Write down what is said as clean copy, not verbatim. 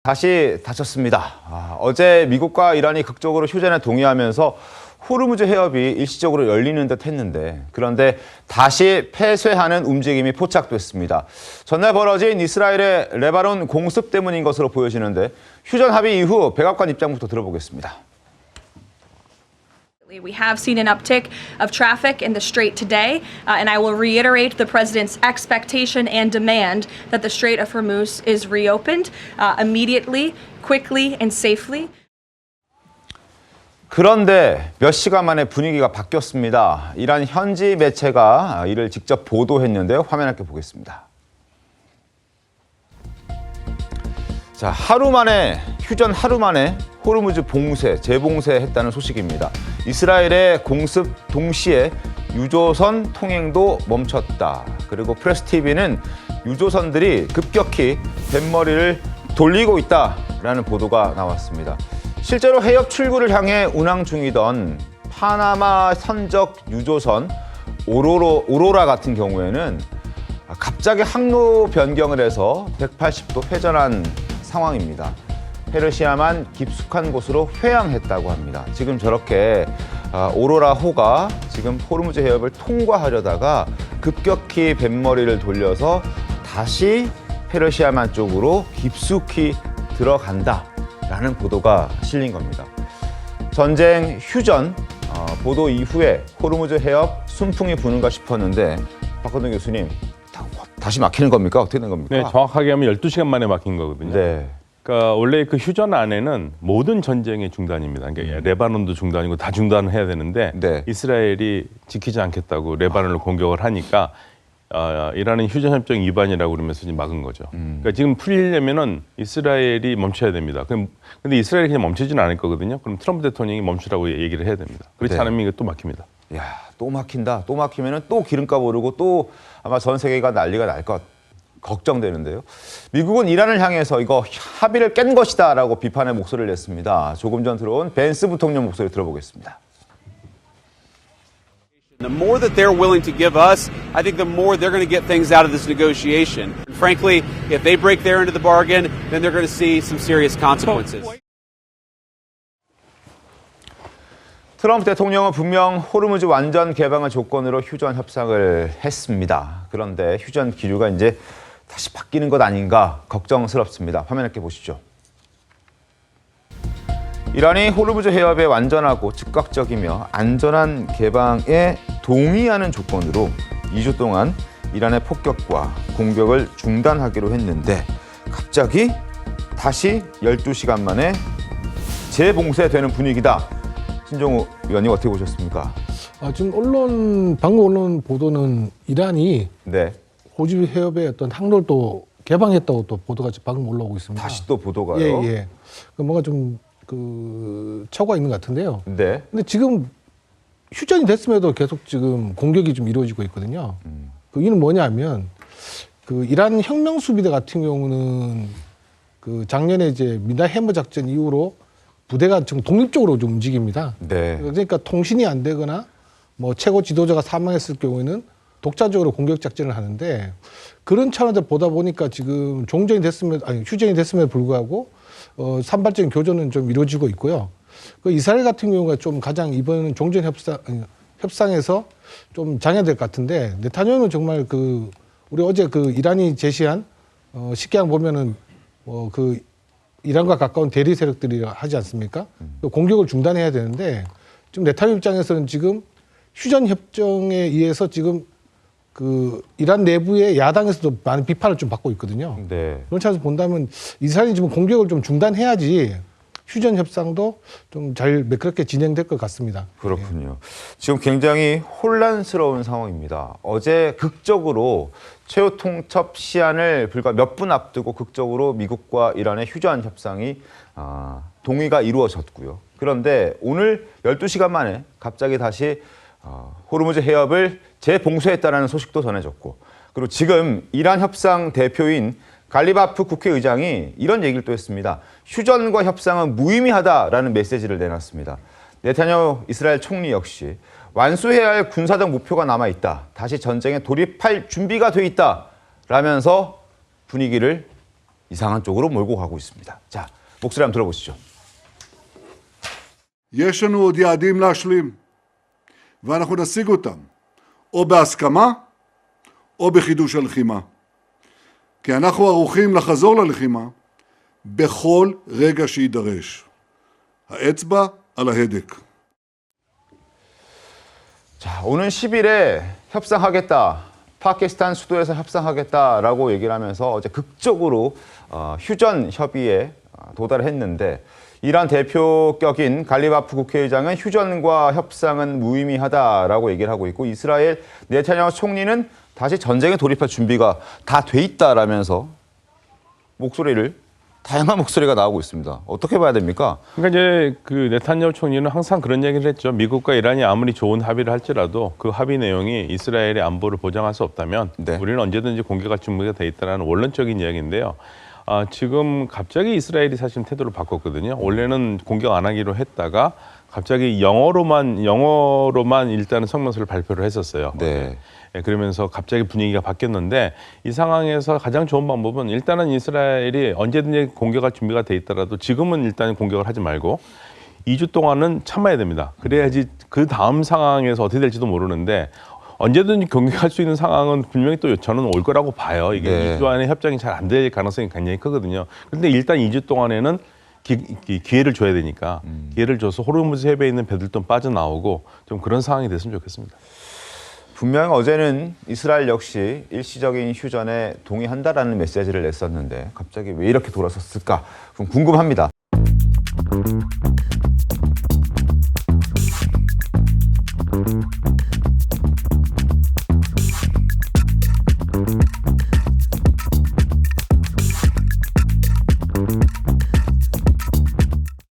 다시 닫혔습니다. 어제 미국과 이란이 극적으로 휴전에 동의하면서 호르무즈 해협이 일시적으로 열리는 듯 했는데 그런데 다시 폐쇄하는 움직임이 포착됐습니다. 전날 벌어진 이스라엘의 레바논 공습 때문인 것으로 보여지는데 휴전 합의 이후 백악관 입장부터 들어보겠습니다. We have seen an uptick of traffic in the Strait today, and I will reiterate the President's expectation and demand that the Strait of Hormuz is reopened immediately, quickly, and safely. 그런데 몇 시간 만에 분위기가 바뀌었습니다. 이란 현지 매체가 이를 직접 보도했는데요. 화면 함께 보겠습니다. 자, 휴전 하루 만에 호르무즈 재봉쇄했다는 소식입니다. 이스라엘의 공습 동시에 유조선 통행도 멈췄다. 그리고 프레스TV는 유조선들이 급격히 뱃머리를 돌리고 있다라는 보도가 나왔습니다. 실제로 해협 출구를 향해 운항 중이던 파나마 선적 유조선 오로라 같은 경우에는 갑자기 항로 변경을 해서 180도 회전한 상황입니다. 페르시아만 깊숙한 곳으로 회항했다고 합니다. 지금 저렇게 오로라호가 지금 호르무즈 해협을 통과하려다가 급격히 뱃머리를 돌려서 다시 페르시아만 쪽으로 깊숙이 들어간다라는 보도가 실린 겁니다. 전쟁 휴전 보도 이후에 호르무즈 해협 순풍이 부는가 싶었는데 박건동 교수님 다시 막히는 겁니까? 어떻게 된 겁니까? 네, 정확하게 하면 12시간 만에 막힌 거거든요. 네. 그러니까 원래 그 휴전 안에는 모든 전쟁의 중단입니다. 그러니까 레바논도 중단이고 다 중단을 해야 되는데 네. 이스라엘이 지키지 않겠다고 레바논을 공격을 하니까 이란은 휴전 협정 위반이라고 그러면서 지금 막은 거죠. 그러니까 지금 풀리려면은 이스라엘이 멈춰야 됩니다. 근데 이스라엘이 그냥 멈추지는 않을 거거든요. 그럼 트럼프 대통령이 멈추라고 얘기를 해야 됩니다. 그렇지 네. 않으면 이게 또 막힙니다. 야, 또 막힌다. 또 막히면은 또 기름값 오르고 또 아마 전 세계가 난리가 날 것 걱정되는데요. 미국은 이란을 향해서 이거 합의를 깬 것이다라고 비판의 목소리를 냈습니다. 조금 전 들어온 벤스 부통령 목소리 들어보겠습니다. The more that they're willing to give us, I think the more they're going to get things out of this negotiation. And frankly, if they break their end of the bargain, then they're going to see some serious consequences. 트럼프 대통령은 분명 호르무즈 완전 개방을 조건으로 휴전 협상을 했습니다. 그런데 휴전 기류가 이제 다시 바뀌는 것 아닌가 걱정스럽습니다. 화면 함께 보시죠. 이란이 호르무즈 해협의 완전하고 즉각적이며 안전한 개방에 동의하는 조건으로 2주 동안 이란의 폭격과 공격을 중단하기로 했는데 갑자기 다시 12시간 만에 재봉쇄되는 분위기다. 신종우 의원님 어떻게 보셨습니까? 지금 방금 언론 보도는 이란이 네. 호르무즈 해협의 어떤 항로를 또 개방했다고 또 보도가 방금 올라오고 있습니다. 다시 또 보도가요? 예. 뭔가 좀 착오가 있는 것 같은데요. 네. 근데 지금 휴전이 됐음에도 계속 지금 공격이 좀 이루어지고 있거든요. 그 이유는 뭐냐면 이란 혁명 수비대 같은 경우는 작년에 이제 미나 해머 작전 이후로 부대가 지금 독립적으로 좀 움직입니다. 네. 그러니까 통신이 안 되거나 뭐 최고 지도자가 사망했을 경우에는 독자적으로 공격 작전을 하는데 그런 차원에서 보다 보니까 지금 휴전이 됐음에도 불구하고 산발적인 교전은 좀 이루어지고 있고요. 이스라엘 같은 경우가 좀 가장 이번 종전 협상에서 좀 장애될 것 같은데 네타냐후는 정말 우리 어제 이란이 제시한 쉽게 보면은 이란과 가까운 대리 세력들이 하지 않습니까? 공격을 중단해야 되는데 지금 네타냐후 입장에서는 지금 휴전 협정에 의해서 지금 이란 내부의 야당에서도 많은 비판을 좀 받고 있거든요. 네. 그런 차원에서 본다면 이스라엘이 지금 공격을 좀 중단해야지 휴전 협상도 좀 잘 매끄럽게 진행될 것 같습니다. 그렇군요. 지금 굉장히 혼란스러운 상황입니다. 어제 극적으로 최후 통첩 시한을 불과 몇 분 앞두고 극적으로 미국과 이란의 휴전 협상이 동의가 이루어졌고요. 그런데 오늘 12시간 만에 갑자기 다시 호르무즈 해협을 재봉쇄했다는 소식도 전해졌고 그리고 지금 이란 협상 대표인 갈리바프 국회의장이 이런 얘기를 또 했습니다. 휴전과 협상은 무의미하다라는 메시지를 내놨습니다. 네타냐후 이스라엘 총리 역시 완수해야 할 군사적 목표가 남아있다. 다시 전쟁에 돌입할 준비가 돼 있다. 라면서 분위기를 이상한 쪽으로 몰고 가고 있습니다. 자, 목소리 한번 들어보시죠. יש לנו עוד יעדים להשלים, ואנחנו נשיג אותם, או בהסכמה, או בחידוש הלחימה. כי אנחנו ערוכים לחזור ללחימה בכל רגע שידרש. האצבע על ההדק. 자, 오는 10일에 협상하겠다. 파키스탄 수도에서 협상하겠다라고 얘기를 하면서 어제 극적으로 휴전 협의에 도달했는데 이란 대표격인 갈리바프 국회의장은 휴전과 협상은 무의미하다라고 얘기를 하고 있고 이스라엘 네타냐후 총리는 다시 전쟁에 돌입할 준비가 다 돼 있다라면서 다양한 목소리가 나오고 있습니다. 어떻게 봐야 됩니까? 그러니까 이제 그 네타냐후 총리는 항상 그런 얘기를 했죠. 미국과 이란이 아무리 좋은 합의를 할지라도 그 합의 내용이 이스라엘의 안보를 보장할 수 없다면 네. 우리는 언제든지 공격할 준비가 돼 있다는 원론적인 이야기인데요. 지금 갑자기 이스라엘이 사실 태도를 바꿨거든요. 원래는 공격 안 하기로 했다가 갑자기 영어로만 일단은 성명서를 발표를 했었어요. 네. 예, 그러면서 갑자기 분위기가 바뀌었는데 이 상황에서 가장 좋은 방법은 일단은 이스라엘이 언제든지 공격할 준비가 돼 있더라도 지금은 일단 공격을 하지 말고 2주 동안은 참아야 됩니다. 그래야지 그 다음 상황에서 어떻게 될지도 모르는데 언제든지 공격할 수 있는 상황은 분명히 또 저는 올 거라고 봐요. 이게 네. 2주 안에 협정이 잘 안 될 가능성이 굉장히 크거든요. 그런데 일단 2주 동안에는 기회를 줘야 되니까 기회를 줘서 호르무즈 해변에 있는 배들도 빠져나오고 좀 그런 상황이 됐으면 좋겠습니다. 분명히 어제는 이스라엘 역시 일시적인 휴전에 동의한다라는 메시지를 냈었는데 갑자기 왜 이렇게 돌아섰을까? 좀 궁금합니다.